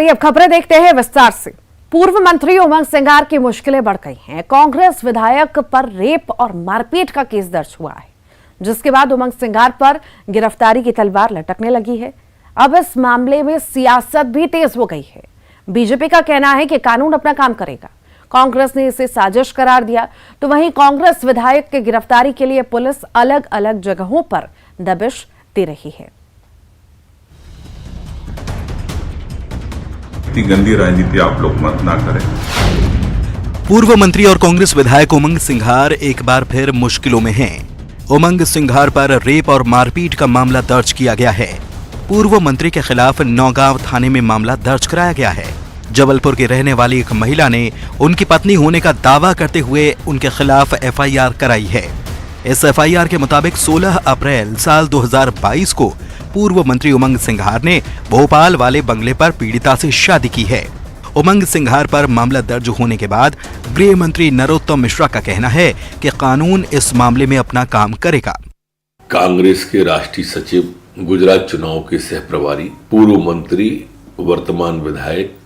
अब खबरें देखते हैं विस्तार से। पूर्व मंत्री उमंग सिंगार की मुश्किलें बढ़ गई हैं। कांग्रेस विधायक पर रेप और मारपीट का केस दर्ज हुआ है, जिसके बाद उमंग सिंगार पर गिरफ्तारी की तलवार लटकने लगी है। अब इस मामले में सियासत भी तेज हो गई है। बीजेपी का कहना है कि कानून अपना काम करेगा। कांग्रेस ने इसे साजिश करार दिया, तो वहीं कांग्रेस विधायक की गिरफ्तारी के लिए पुलिस अलग अलग जगहों पर दबिश दे रही है। इतनी गंदी राजनीति आप लोग मत ना करें। पूर्व मंत्री और कांग्रेस विधायक उमंग सिंघार एक बार फिर मुश्किलों में हैं। उमंग सिंघार पर रेप और मारपीट का मामला दर्ज किया गया है। पूर्व मंत्री के खिलाफ नौगांव थाने में मामला दर्ज कराया गया है। जबलपुर की रहने वाली एक महिला ने उनकी पत्नी होने का दावा करते हुए उनके खिलाफ एफआईआर कराई है। इस एफआईआर के मुताबिक 16 अप्रैल साल 2022 को पूर्व मंत्री उमंग सिंघार ने भोपाल वाले बंगले पर पीड़िता से शादी की है। उमंग सिंघार पर मामला दर्ज होने के बाद गृह मंत्री नरोत्तम मिश्रा का कहना है कि कानून इस मामले में अपना काम करेगा। कांग्रेस के राष्ट्रीय सचिव, गुजरात चुनाव के सह प्रभारी, पूर्व मंत्री वर्तमान विधायक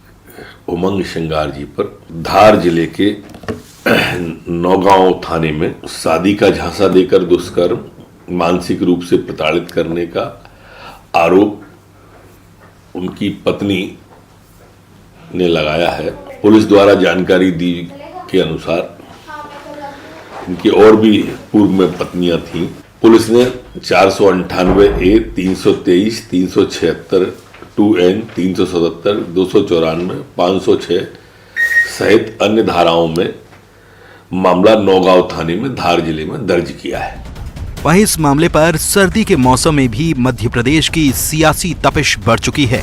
उमंग सिंघार जी पर धार जिले के नौगांव थाने में शादी का झांसा देकर दुष्कर्म, मानसिक रूप से प्रताड़ित करने का आरोप उनकी पत्नी ने लगाया है। पुलिस द्वारा जानकारी दी के अनुसार इनकी और भी पूर्व में पत्नियां थीं। पुलिस ने 498A, 323, 376, 2N, 377, 294, 506 सहित अन्य धाराओं में मामला नौगांव थाने में धार जिले में दर्ज किया है। वहीं इस मामले पर सर्दी के मौसम में भी मध्य प्रदेश की सियासी तपिश बढ़ चुकी है।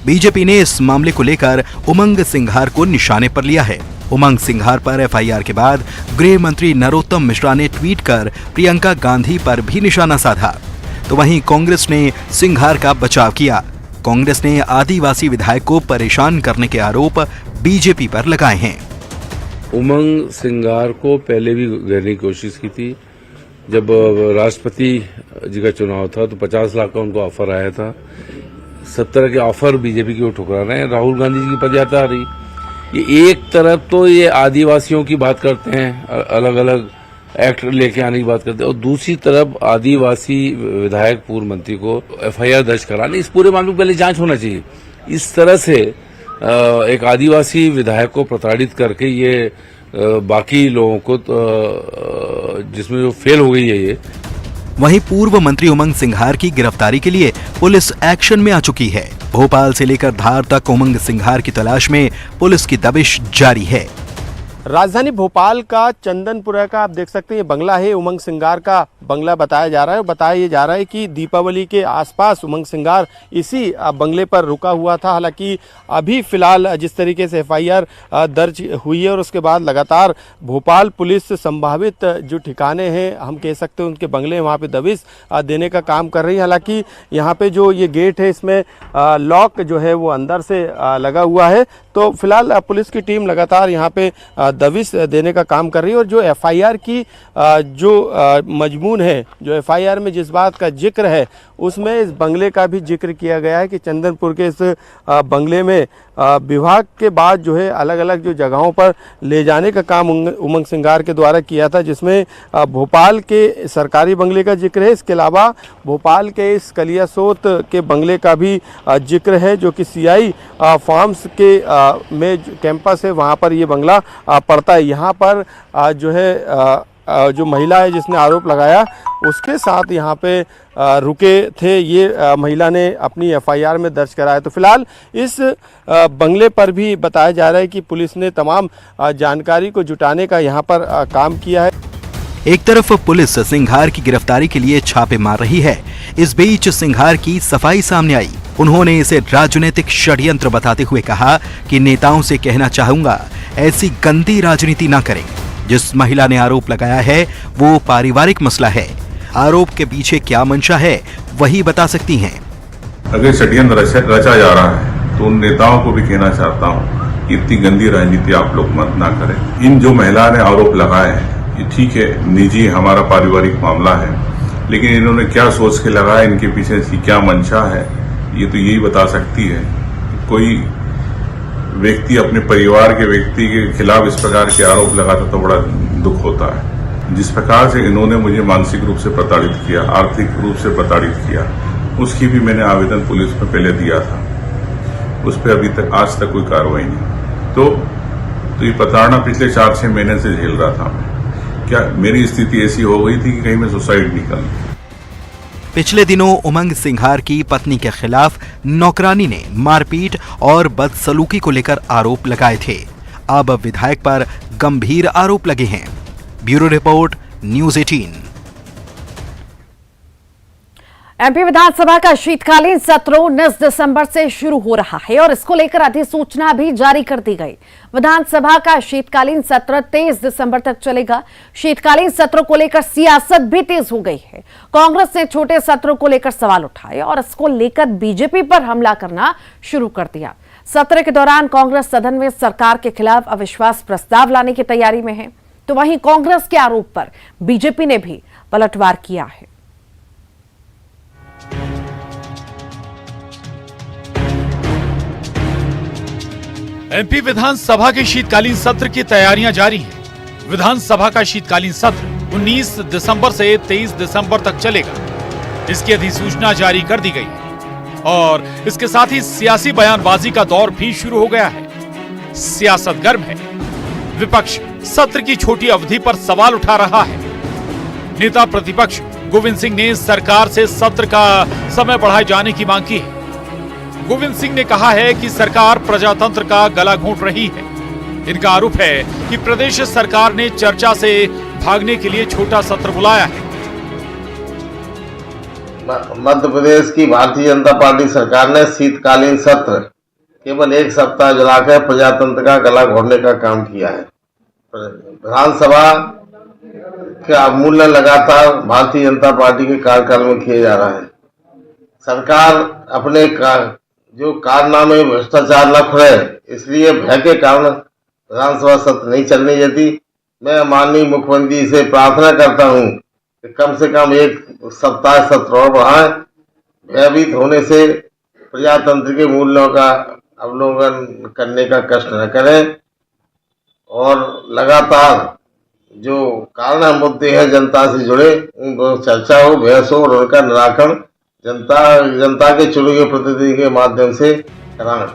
बीजेपी ने इस मामले को लेकर उमंग सिंघार को निशाने पर लिया है। उमंग सिंघार पर एफआईआर के बाद गृह मंत्री नरोत्तम मिश्रा ने ट्वीट कर प्रियंका गांधी पर भी निशाना साधा, तो वहीं कांग्रेस ने सिंघार का बचाव किया। कांग्रेस ने आदिवासी विधायक को परेशान करने के आरोप बीजेपी पर लगाए हैं। उमंग सिंघार को पहले भी घेरने की कोशिश की थी। जब राष्ट्रपति जी का चुनाव था तो 50 लाख का उनको ऑफर आया था। सब तरह के ऑफर बीजेपी की ठुकरा रहे हैं। राहुल गांधी जी की पदयात्रा आ रही, ये एक तरफ तो ये आदिवासियों की बात करते हैं, अलग अलग एक्ट लेके आने की बात करते हैं, और दूसरी तरफ आदिवासी विधायक पूर्व मंत्री को एफआईआर दर्ज कराने। इस पूरे मामले में पहले जांच होना चाहिए। इस तरह से एक आदिवासी विधायक को प्रताड़ित करके ये बाकी लोगों को जिसमें जो फेल हो गई है ये। वहीं पूर्व मंत्री उमंग सिंघार की गिरफ्तारी के लिए पुलिस एक्शन में आ चुकी है। भोपाल से लेकर धार तक उमंग सिंघार की तलाश में पुलिस की दबिश जारी है। राजधानी भोपाल का चंदनपुरा का आप देख सकते हैं, ये बंगला है, उमंग सिंघार का बंगला बताया जा रहा है। बताया ये जा रहा है कि दीपावली के आसपास उमंग सिंघार इसी बंगले पर रुका हुआ था। हालांकि अभी फिलहाल जिस तरीके से एफआईआर दर्ज हुई है और उसके बाद लगातार भोपाल पुलिस संभावित जो ठिकाने हैं, हम कह सकते हैं उनके बंगले, वहाँ पे दबिश देने का काम कर रही है। हालांकि यहाँ पे जो ये गेट है इसमें लॉक जो है वो अंदर से लगा हुआ है। तो फिलहाल पुलिस की टीम लगातार यहाँ पे दबिश देने का काम कर रही है। और जो एफआईआर की जो मजमून है, जो एफआईआर में जिस बात का जिक्र है, उसमें इस बंगले का भी जिक्र किया गया है कि चंदनपुर के इस बंगले में विभाग के बाद जो है अलग अलग जो जगहों पर ले जाने का काम उमंग सिंघार के द्वारा किया था, जिसमें भोपाल के सरकारी बंगले का जिक्र है। इसके अलावा भोपाल के इस कलियासोत के बंगले का भी जिक्र है, जो कि सीआई फार्म्स के में कैंपस है, वहाँ पर ये बंगला पड़ता है। यहाँ पर जो है जो महिला है जिसने आरोप लगाया, उसके साथ यहाँ पे रुके थे, ये महिला ने अपनी एफआईआर में दर्ज कराया। तो फिलहाल इस बंगले पर भी बताया जा रहा है कि पुलिस ने तमाम जानकारी को जुटाने का यहाँ पर काम किया है। एक तरफ पुलिस सिंघार की गिरफ्तारी के लिए छापे मार रही है, इस बीच सिंघार की सफाई सामने आई। उन्होंने इसे राजनीतिक षड्यंत्र बताते हुए कहा कि नेताओं से कहना चाहूंगा, ऐसी गंदी राजनीति ना करें। जिस महिला ने आरोप लगाया है वो पारिवारिक मसला है। आरोप के पीछे क्या मंशा है वही बता सकती हैं। अगर षड्यंत्र रचा जा रहा है तो उन नेताओं को भी कहना चाहता हूँ, इतनी गंदी राजनीति आप लोग मत ना करें। इन जो महिला ने आरोप लगाए हैं, ये ठीक है, निजी हमारा पारिवारिक मामला है, लेकिन इन्होंने क्या सोच के लगाया, इनके पीछे इसकी क्या मंशा है, ये तो यही बता सकती है। कोई व्यक्ति अपने परिवार के व्यक्ति के खिलाफ इस प्रकार के आरोप लगाता तो बड़ा दुख होता है। जिस प्रकार से इन्होंने मुझे मानसिक रूप से प्रताड़ित किया, आर्थिक रूप से प्रताड़ित किया, उसकी भी मैंने आवेदन पुलिस में पहले दिया था। उस पर अभी तक आज तक कोई कार्रवाई नहीं। तो ये प्रताड़ना पिछले 4-6 महीने से झेल रहा था मैं। क्या मेरी स्थिति ऐसी हो गई थी कि कहीं मैं सुसाइड नहीं कर लूं। पिछले दिनों उमंग सिंघार की पत्नी के खिलाफ नौकरानी ने मारपीट और बदसलूकी को लेकर आरोप लगाए थे। अब विधायक पर गंभीर आरोप लगे हैं। Bureau report, news 18। एमपी विधानसभा का शीतकालीन सत्र 19 दिसंबर से शुरू हो रहा है और इसको लेकर अधिसूचना भी जारी कर दी गई। विधानसभा का शीतकालीन सत्र 23 दिसंबर तक चलेगा। शीतकालीन सत्र को लेकर सियासत भी तेज हो गई है। कांग्रेस ने छोटे सत्रों को लेकर सवाल उठाए और इसको लेकर बीजेपी पर हमला करना शुरू कर दिया। सत्र के दौरान कांग्रेस सदन में सरकार के खिलाफ अविश्वास प्रस्ताव लाने की तैयारी में है, तो वहीं कांग्रेस के आरोप पर बीजेपी ने भी पलटवार किया है। एमपी विधानसभा के शीतकालीन सत्र की तैयारियां जारी हैं। विधानसभा का शीतकालीन सत्र 19 दिसंबर से 23 दिसंबर तक चलेगा। इसकी अधिसूचना जारी कर दी गई है और इसके साथ ही सियासी बयानबाजी का दौर भी शुरू हो गया है। सियासत गर्म है। विपक्ष सत्र की छोटी अवधि पर सवाल उठा रहा है। नेता प्रतिपक्ष गोविंद सिंह ने सरकार से सत्र का समय बढ़ाए जाने की मांग की है। गोविंद सिंह ने कहा है कि सरकार प्रजातंत्र का गला घोंट रही है। इनका आरोप है कि प्रदेश सरकार ने चर्चा से भागने के लिए छोटा सत्र बुलाया है। मध्य प्रदेश की भारतीय जनता पार्टी सरकार ने शीतकालीन सत्र केवल 1 सप्ताह जलाकर प्रजातंत्र का गला घोटने का काम किया है। विधानसभा का अवमूल्यन लगातार भारतीय जनता पार्टी के कार्यकाल में किया जा रहा है। सरकार अपने जो कारनामे भ्रष्टाचार न खुले, इसलिए भय के कारण विधानसभा सत्र नहीं चलने देती। मैं माननीय मुख्यमंत्री से प्रार्थना करता हूं कि कम से कम 1 सप्ताह सत्र और बढ़ाएं। भयभीत होने से प्रजातंत्र के मूल्यों का अवलोकन करने का कष्ट न करें और लगातार जो कारण मुद्दे हैं जनता से जुड़े, उन पर चर्चा हो, बहस हो और उनका निराकरण जनता के चुने हुए प्रतिनिधि के माध्यम से कराएं।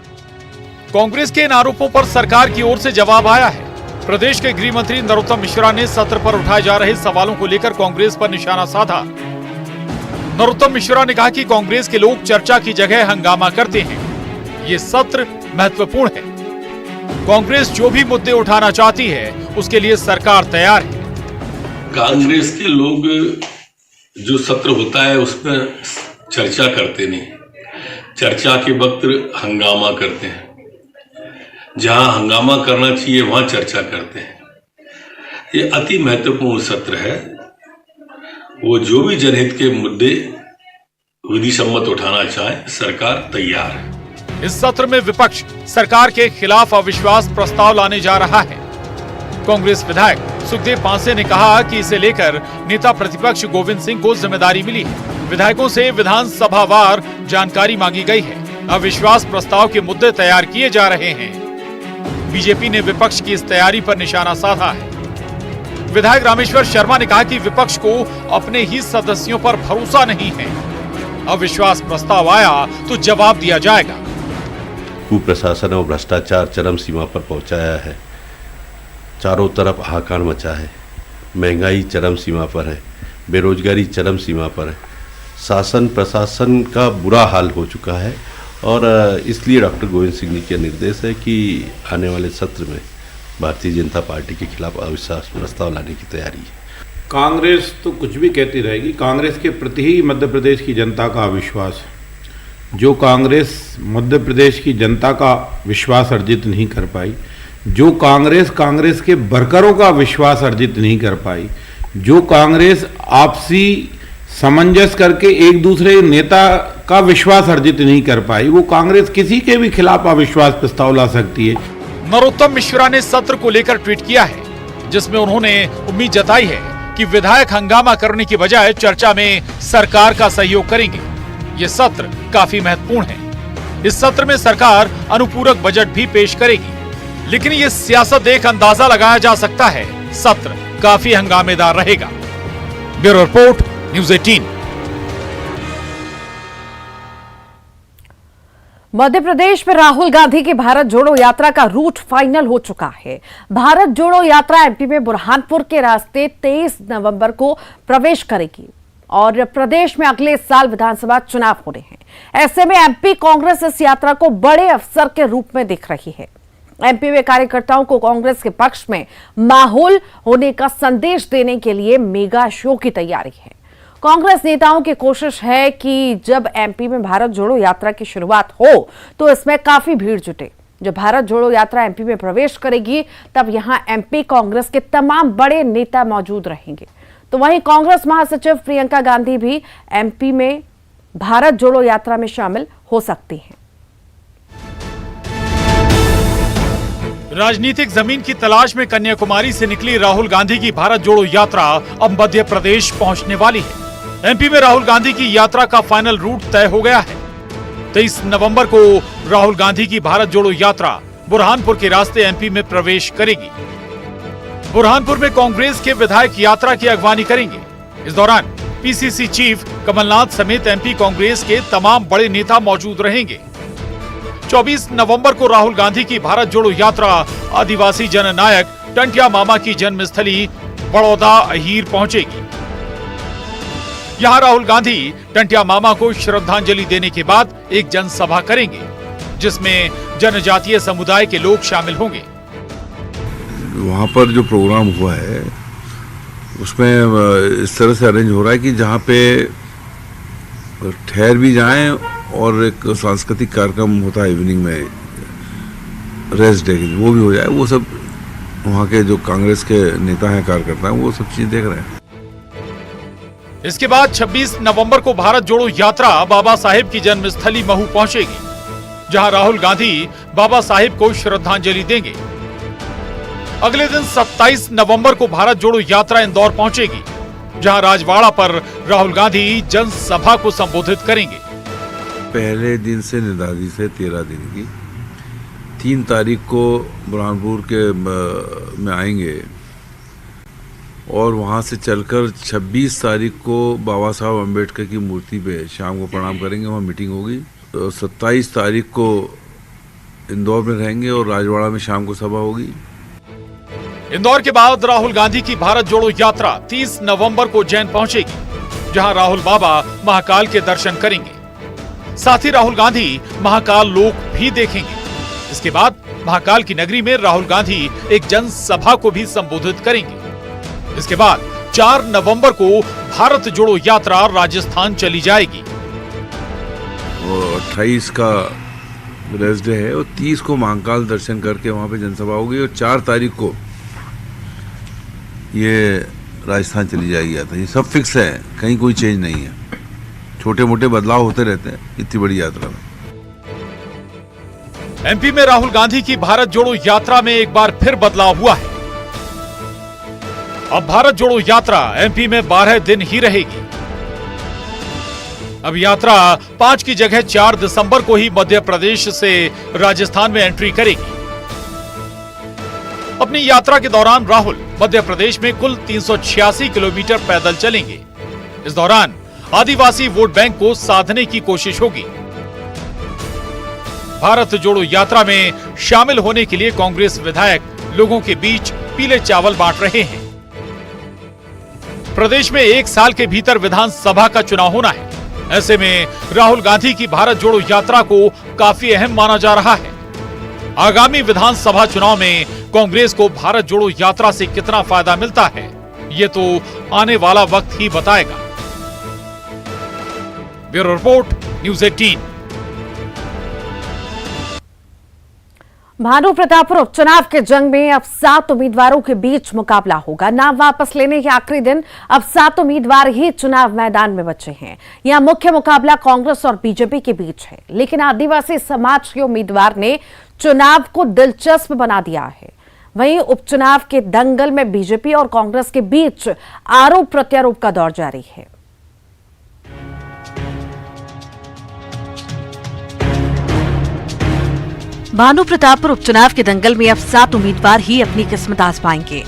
कांग्रेस के इन आरोपों पर सरकार की ओर से जवाब आया है। प्रदेश के गृह मंत्री नरोत्तम मिश्रा ने सत्र पर उठाए जा रहे सवालों को लेकर कांग्रेस पर निशाना साधा। नरोत्तम मिश्रा ने कहा कि कांग्रेस के लोग चर्चा की जगह हंगामा करते हैं। ये सत्र महत्वपूर्ण है। कांग्रेस जो भी मुद्दे उठाना चाहती है उसके लिए सरकार तैयार है। कांग्रेस के लोग जो सत्र होता है उसमें चर्चा करते नहीं, चर्चा के वक्त हंगामा करते हैं। जहां हंगामा करना चाहिए वहां चर्चा करते हैं। ये अति महत्वपूर्ण सत्र है। वो जो भी जनहित के मुद्दे विधि सम्मत उठाना चाहे, सरकार तैयार है। इस सत्र में विपक्ष सरकार के खिलाफ अविश्वास प्रस्ताव लाने जा रहा है। कांग्रेस विधायक सुखदेव पांसे ने कहा कि इसे लेकर नेता प्रतिपक्ष गोविंद सिंह को जिम्मेदारी मिली है। विधायकों से विधानसभावार जानकारी मांगी गई है। अविश्वास प्रस्ताव के मुद्दे तैयार किए जा रहे हैं। बीजेपी ने विपक्ष की इस तैयारी पर निशाना साधा है। विधायक रामेश्वर शर्मा ने कहा कि विपक्ष को अपने ही सदस्यों पर भरोसा नहीं है। अविश्वास प्रस्ताव आया तो जवाब दिया जाएगा। कुप्रशासन और भ्रष्टाचार चरम सीमा पर पहुंचाया है। चारों तरफ हाहाकार मचा है। महंगाई चरम सीमा पर है। बेरोजगारी चरम सीमा पर है। शासन प्रशासन का बुरा हाल हो चुका है और इसलिए डॉक्टर गोविंद सिंह जी का निर्देश है कि आने वाले सत्र में भारतीय जनता पार्टी के खिलाफ अविश्वास प्रस्ताव लाने की तैयारी है। कांग्रेस तो कुछ भी कहती रहेगी। कांग्रेस के प्रति ही मध्य प्रदेश की जनता का अविश्वास है। जो कांग्रेस मध्य प्रदेश की जनता का विश्वास अर्जित नहीं कर पाई, जो कांग्रेस के वर्करों का विश्वास अर्जित नहीं कर पाई, जो कांग्रेस आपसी सामंजस्य करके एक दूसरे नेता का विश्वास अर्जित नहीं कर पाई, वो कांग्रेस किसी के भी खिलाफ अविश्वास प्रस्ताव ला सकती है। नरोत्तम मिश्रा ने सत्र को लेकर ट्वीट किया है, जिसमें उन्होंने उम्मीद जताई है कि विधायक हंगामा करने की बजाय चर्चा में सरकार का सहयोग करेंगे। ये सत्र काफी महत्वपूर्ण है। इस सत्र में सरकार अनुपूरक बजट भी पेश करेगी, लेकिन ये सियासत देख अंदाजा लगाया जा सकता है सत्र काफी हंगामेदार रहेगा। Bureau report, news 18। Madhya Pradesh में राहुल गांधी की भारत जोड़ो यात्रा का रूट फाइनल हो चुका है। भारत जोड़ो यात्रा एमपी में बुरहानपुर के रास्ते 23 नवंबर को प्रवेश करेगी और प्रदेश में अगले साल विधानसभा चुनाव होने हैं। ऐसे में एमपी कांग्रेस इस यात्रा को बड़े अवसर के रूप में देख रही है। एमपी में कार्यकर्ताओं को कांग्रेस के पक्ष में माहौल होने का संदेश देने के लिए मेगा शो की तैयारी है। कांग्रेस नेताओं की कोशिश है कि जब एमपी में भारत जोड़ो यात्रा की शुरुआत हो तो इसमें काफी भीड़ जुटे। जब भारत जोड़ो यात्रा एमपी में प्रवेश करेगी तब यहां एमपी कांग्रेस के तमाम बड़े नेता मौजूद रहेंगे। तो वहीं कांग्रेस महासचिव प्रियंका गांधी भी एमपी में भारत जोड़ो यात्रा में शामिल हो सकती हैं। राजनीतिक जमीन की तलाश में कन्याकुमारी से निकली राहुल गांधी की भारत जोड़ो यात्रा अब मध्य प्रदेश पहुंचने वाली है। एमपी में राहुल गांधी की यात्रा का फाइनल रूट तय हो गया है। 23 नवंबर को राहुल गांधी की भारत जोड़ो यात्रा बुरहानपुर के रास्ते एमपी में प्रवेश करेगी। बुरहानपुर में कांग्रेस के विधायक यात्रा की अगवानी करेंगे। इस दौरान पीसीसी चीफ कमलनाथ समेत एमपी कांग्रेस के तमाम बड़े नेता मौजूद रहेंगे। 24 नवंबर को राहुल गांधी की भारत जोड़ो यात्रा आदिवासी जननायक टंटिया मामा की जन्मस्थली बड़ौदा अहीर पहुंचेगी। यहां राहुल गांधी टंटिया मामा को श्रद्धांजलि देने के बाद एक जनसभा करेंगे, जिसमें जनजातीय समुदाय के लोग शामिल होंगे। वहाँ पर जो प्रोग्राम हुआ है उसमें इस तरह से अरेंज हो रहा है कि जहाँ पे ठहर भी जाएं और एक सांस्कृतिक कार्यक्रम होता है इवनिंग में, रेस्ट डे वो भी हो जाए। वो सब वहाँ के जो कांग्रेस के नेता हैं, कार्यकर्ता हैं, वो सब चीज देख रहे हैं। इसके बाद 26 नवंबर को भारत जोड़ो यात्रा बाबा साहेब की जन्मस्थली महू पहुंचेगी, जहां राहुल गांधी बाबा साहेब को श्रद्धांजलि देंगे। अगले दिन 27 नवंबर को भारत जोड़ो यात्रा इंदौर पहुंचेगी, जहां राजवाड़ा पर राहुल गांधी जनसभा को संबोधित करेंगे। पहले दिन से निर्धारित है 13 दिन की। 3 तारीख को बुरहानपुर के में आएंगे और वहाँ से चलकर 26 तारीख को बाबा साहब अम्बेडकर की मूर्ति पे शाम को प्रणाम करेंगे, वहाँ मीटिंग होगी। तो 27 तारीख को इंदौर में रहेंगे और राजवाड़ा में शाम को सभा होगी। इंदौर के बाद राहुल गांधी की भारत जोड़ो यात्रा 30 नवंबर को उज्जैन पहुंचेगी, जहां राहुल बाबा महाकाल के दर्शन करेंगे। साथ ही राहुल गांधी महाकाल लोक भी देखेंगे। इसके बाद महाकाल की नगरी में राहुल गांधी एक जनसभा को भी संबोधित करेंगे। इसके बाद 4 नवंबर को भारत जोड़ो यात्रा राजस्थान चली जाएगी। 28 का रेस्ट डे है और 30 को महाकाल दर्शन करके वहां पे जनसभा होगी और 4 तारीख को ये राजस्थान चली जाएगी यात्रा। ये सब फिक्स है, कहीं कोई चेंज नहीं है। छोटे मोटे बदलाव होते रहते हैं इतनी बड़ी यात्रा में। एमपी में राहुल गांधी की भारत जोड़ो यात्रा में एक बार फिर बदलाव हुआ है। अब भारत जोड़ो यात्रा एमपी में 12 दिन ही रहेगी। अब यात्रा 5 की जगह 4 दिसंबर को ही मध्य प्रदेश से राजस्थान में एंट्री करेगी। अपनी यात्रा के दौरान राहुल मध्य प्रदेश में कुल 386 किलोमीटर पैदल चलेंगे। इस दौरान आदिवासी वोट बैंक को साधने की कोशिश होगी। भारत जोड़ो यात्रा में शामिल होने के लिए कांग्रेस विधायक लोगों के बीच पीले चावल बांट रहे हैं। प्रदेश में 1 साल के भीतर विधानसभा का चुनाव होना है। ऐसे में राहुल गांधी की भारत जोड़ो यात्रा को काफी अहम माना जा रहा है। आगामी विधानसभा चुनाव में कांग्रेस को भारत जोड़ो यात्रा से कितना फायदा मिलता है, ये तो आने वाला वक्त ही बताएगा। Bureau report, news 18। Bhanu Pratappur उपचुनाव के जंग में अब 7 उम्मीदवारों के बीच मुकाबला होगा। नाम वापस लेने के आखिरी दिन अब 7 उम्मीदवार ही चुनाव मैदान में बचे हैं। यहां मुख्य मुकाबला कांग्रेस और बीजेपी के बीच है, लेकिन आदिवासी समाज के उम्मीदवार ने चुनाव को दिलचस्प बना दिया है। वहीं उपचुनाव के दंगल में बीजेपी और कांग्रेस के बीच आरोप प्रत्यारोप का दौर जारी है। भानु प्रतापपुर उपचुनाव के दंगल में अब 7 उम्मीदवार ही अपनी किस्मत आजमाएंगे।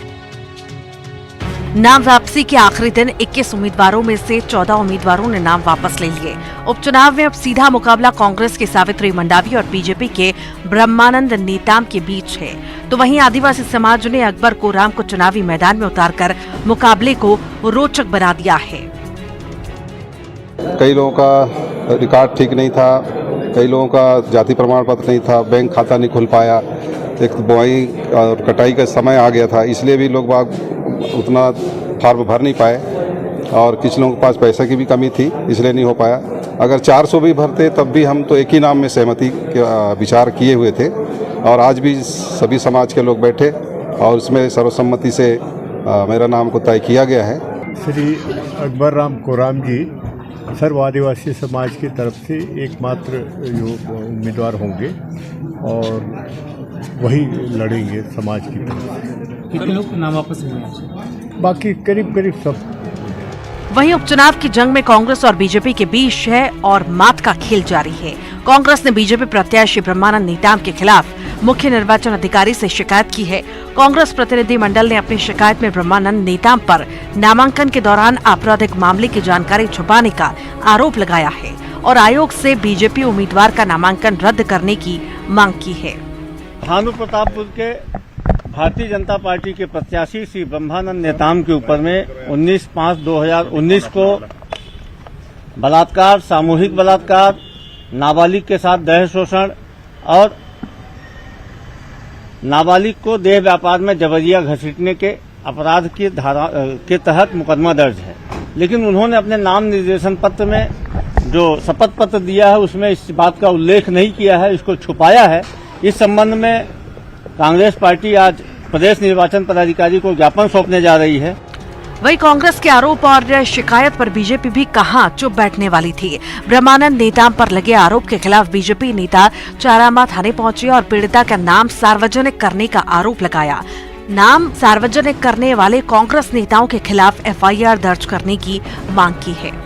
नाम वापसी के आखिरी दिन 21 उम्मीदवारों में से 14 उम्मीदवारों ने नाम वापस ले लिए। उपचुनाव में अब सीधा मुकाबला कांग्रेस के सावित्री मंडावी और बीजेपी के ब्रह्मानंद नेताम के बीच है, तो वहीं आदिवासी समाज ने अकबर कोराम को चुनावी मैदान में उतारकर मुकाबले को रोचक बना दिया है। कई लोगों का रिकॉर्ड ठीक नहीं था, कई लोगों का जाति प्रमाण पत्र नहीं था, बैंक खाता नहीं खुल पाया, एक बुआई और कटाई का समय आ गया था, इसलिए भी लोग बाग उतना फॉर्म भर नहीं पाए और कुछ लोगों के पास पैसे की भी कमी थी, इसलिए नहीं हो पाया। अगर 400 भी भरते तब भी हम तो एक ही नाम में सहमति के विचार किए हुए थे और आज भी सभी समाज के लोग बैठे और उसमें सर्वसम्मति से मेरा नाम को तय किया गया है। श्री अकबर राम कोराम जी सर्व आदिवासी समाज की तरफ से एकमात्र जो उम्मीदवार होंगे और वही लड़ेंगे समाज की तरफ। कितने लोग नाम वापस लेंगे? बाकी करीब करीब सब। वहीं उपचुनाव की जंग में कांग्रेस और बीजेपी के बीच है और मात का खेल जारी है। कांग्रेस ने बीजेपी प्रत्याशी ब्रह्मानंद नेताम के खिलाफ मुख्य निर्वाचन अधिकारी से शिकायत की है। कांग्रेस प्रतिनिधि मंडल ने अपनी शिकायत में ब्रह्मानंद नेताम पर नामांकन के दौरान आपराधिक मामले की जानकारी छुपाने का आरोप लगाया है और आयोग से बीजेपी उम्मीदवार का नामांकन रद्द करने की मांग की है। भानु प्रतापपुर के भारतीय जनता पार्टी के प्रत्याशी श्री ब्रह्मानंद नेताम के ऊपर में 19/5/2019 को बलात्कार, सामूहिक बलात्कार, नाबालिग के साथ दहेज शोषण और नाबालिग को देह व्यापार में जबरिया घसीटने के अपराध की धारा के तहत मुकदमा दर्ज है। लेकिन उन्होंने अपने नाम निर्देशन पत्र में जो शपथ पत्र दिया है उसमें इस बात का उल्लेख नहीं किया है, इसको छुपाया है। इस संबंध में कांग्रेस पार्टी आज प्रदेश निर्वाचन पदाधिकारी को ज्ञापन सौंपने जा रही है। वही कांग्रेस के आरोप और शिकायत पर बीजेपी भी कहां चुप बैठने वाली थी। ब्रह्मानंद नेताम पर लगे आरोप के खिलाफ बीजेपी नेता चारामा थाने पहुंचे और पीड़िता का नाम सार्वजनिक करने का आरोप लगाया। नाम सार्वजनिक करने वाले कांग्रेस नेताओं के खिलाफ एफआईआर दर्ज करने की मांग की है।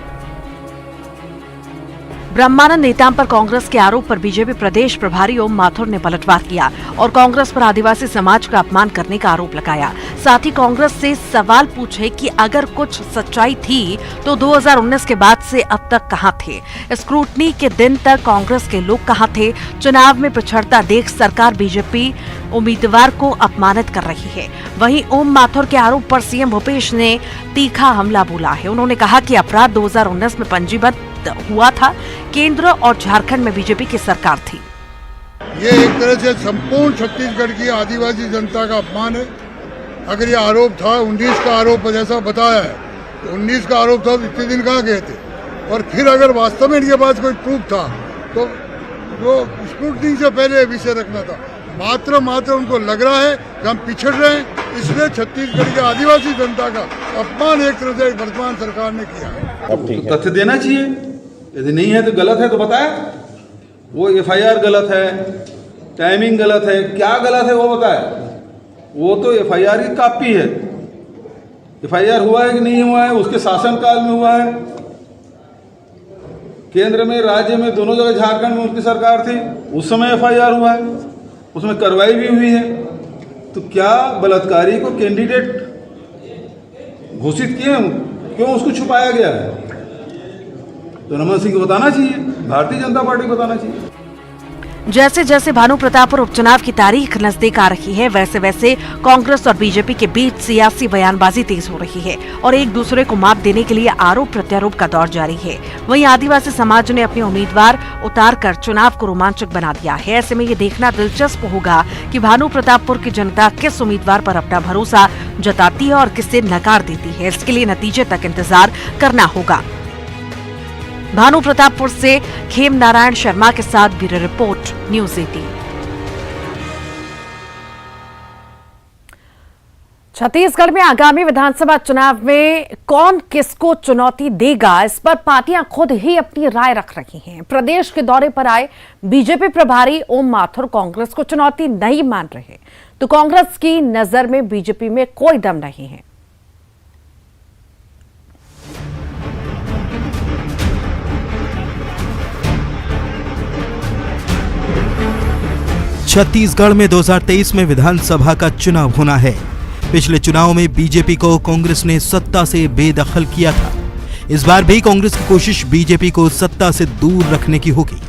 ब्रह्मानंद नेताम पर कांग्रेस के आरोप पर बीजेपी प्रदेश प्रभारी ओम माथुर ने पलटवार किया और कांग्रेस पर आदिवासी समाज का अपमान करने का आरोप लगाया। साथ ही कांग्रेस से सवाल पूछे कि अगर कुछ सच्चाई थी तो 2019 के बाद से अब तक कहां थे? स्क्रूटनी के दिन तक कांग्रेस के लोग कहां थे? चुनाव में पिछड़ता देख सरकार बीजेपी उम्मीदवार को अपमानित कर रही है। वहीं ओम माथुर के आरोप पर सीएम भूपेश ने तीखा हमला बोला है। उन्होंने कहा कि अपराध 2019 में पंजीबद्ध हुआ था, केंद्र और झारखंड में बीजेपी की सरकार थी। ये एक तरह से संपूर्ण छत्तीसगढ़ की आदिवासी जनता का अपमान है। अगर ये आरोप था 19 का आरोप जैसा बताया है तो 19 का आरोप था तो इतने दिन कहाँ गए थे? और फिर अगर वास्तव में इनके पास कोई प्रूफ था तो जो स्क्रूटनी से पहले विषय रखना था। मात्र उनको लग रहा है कि हम पिछड़ रहे हैं, इसलिए छत्तीसगढ़ की आदिवासी जनता का अपमान एक तरह से वर्तमान सरकार ने किया है। तथ्य देना चाहिए, यदि नहीं है तो गलत है तो बताए। वो एफआईआर गलत है, टाइमिंग गलत है, क्या गलत है वो बताए। वो तो एफआईआर की कॉपी है। एफआईआर हुआ है कि नहीं हुआ है, उसके शासनकाल में हुआ है। केंद्र में राज्य में दोनों जगह झारखंड में उनकी सरकार थी, उस समय एफआईआर हुआ है, उसमें कार्रवाई भी हुई है। तो क्या बलात्कारी को कैंडिडेट घोषित किए, क्यों उसको छुपाया गया है? तो रमन सिंह को बताना चाहिए, भारतीय जनता पार्टी को बताना चाहिए। जैसे जैसे भानु प्रतापपुर उपचुनाव की तारीख नजदीक आ रही है, वैसे वैसे कांग्रेस और बीजेपी के बीच सियासी बयानबाजी तेज हो रही है और एक दूसरे को मात देने के लिए आरोप प्रत्यारोप का दौर जारी है। वहीं आदिवासी समाज ने अपने उम्मीदवार उतारकर चुनाव को रोमांचक बना दिया है। ऐसे में ये देखना दिलचस्प होगा कि भानु प्रतापपुर की जनता किस उम्मीदवार पर अपना भरोसा जताती है और किसे नकार देती है। इसके लिए नतीजे तक इंतजार करना होगा। भानु प्रतापपुर से खेम नारायण शर्मा के साथ ब्यूरो रिपोर्ट, न्यूज 18। छत्तीसगढ़ में आगामी विधानसभा चुनाव में कौन किसको चुनौती देगा, इस पर पार्टियां खुद ही अपनी राय रख रही हैं। प्रदेश के दौरे पर आए बीजेपी प्रभारी ओम माथुर कांग्रेस को चुनौती नहीं मान रहे, तो कांग्रेस की नजर में बीजेपी में कोई दम नहीं है। छत्तीसगढ़ में 2023 में विधानसभा का चुनाव होना है। पिछले चुनाव में बीजेपी को कांग्रेस ने सत्ता से बेदखल किया था। इस बार भी कांग्रेस की कोशिश बीजेपी को सत्ता से दूर रखने की होगी,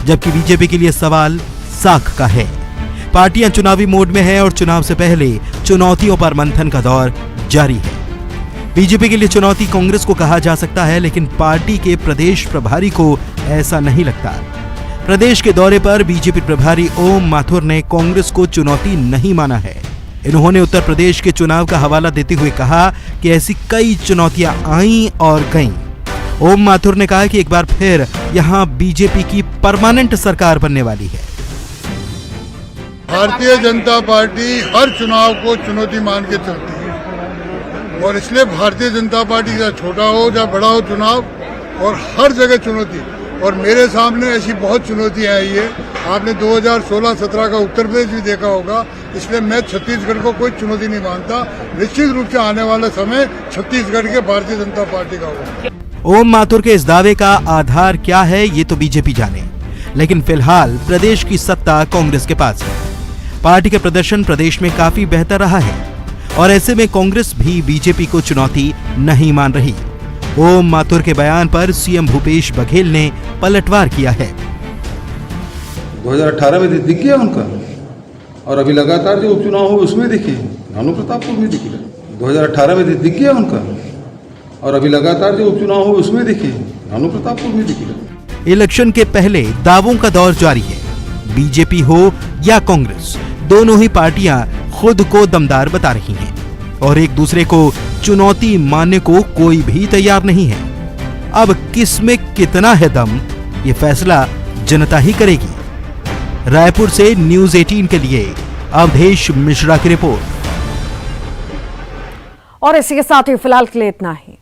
जबकि बीजेपी के लिए सवाल साख का है। पार्टियां चुनावी मोड में है और चुनाव से पहले चुनौतियों पर मंथन का दौर जारी है। बीजेपी के लिए चुनौती कांग्रेस को कहा जा सकता है, लेकिन पार्टी के प्रदेश प्रभारी को ऐसा नहीं लगता। प्रदेश के दौरे पर बीजेपी प्रभारी ओम माथुर ने कांग्रेस को चुनौती नहीं माना है। इन्होंने उत्तर प्रदेश के चुनाव का हवाला देते हुए कहा कि ऐसी कई चुनौतियां आईं और गईं। ओम माथुर ने कहा कि एक बार फिर यहां बीजेपी की परमानेंट सरकार बनने वाली है। भारतीय जनता पार्टी हर चुनाव को चुनौती मान के चलती है और इसलिए भारतीय जनता पार्टी चाहे छोटा हो चाहे बड़ा हो चुनाव, और हर जगह चुनौती। और मेरे सामने ऐसी बहुत चुनौतियां आई है। आपने 2016-17 का उत्तर प्रदेश भी देखा होगा, इसलिए मैं छत्तीसगढ़ को कोई चुनौती नहीं मानता। निश्चित रूप से आने वाला समय छत्तीसगढ़ के भारतीय जनता पार्टी का होगा। ओम माथुर के इस दावे का आधार क्या है ये तो बीजेपी जाने, लेकिन फिलहाल प्रदेश की सत्ता कांग्रेस के पास है। पार्टी का प्रदर्शन प्रदेश में काफी बेहतर रहा है और ऐसे में कांग्रेस भी बीजेपी को चुनौती नहीं मान रही। ओम माथुर के बयान पर सीएम भूपेश बघेल ने पलटवार किया है। 2018 में दिख गया उनका, और अभी लगातार जो उपचुनाव हुए उसमें दिखे, भानु प्रतापपुर में दिखे। 2018 में दिख गया उनका, और अभी लगातार जो उपचुनाव हुए उसमें दिखे, भानु प्रतापपुर में दिखे। इलेक्शन के पहले दावों का दौर जारी है। बीजेपी हो या कांग्रेस, दोनों ही पार्टियां खुद को दमदार बता रही हैं और एक दूसरे को चुनौती मानने को कोई भी तैयार नहीं है। अब किस में कितना है दम, ये फैसला जनता ही करेगी। रायपुर से न्यूज़ 18 के लिए अवधेश मिश्रा की रिपोर्ट। और इसी के साथ ही फिलहाल के लिए इतना ही।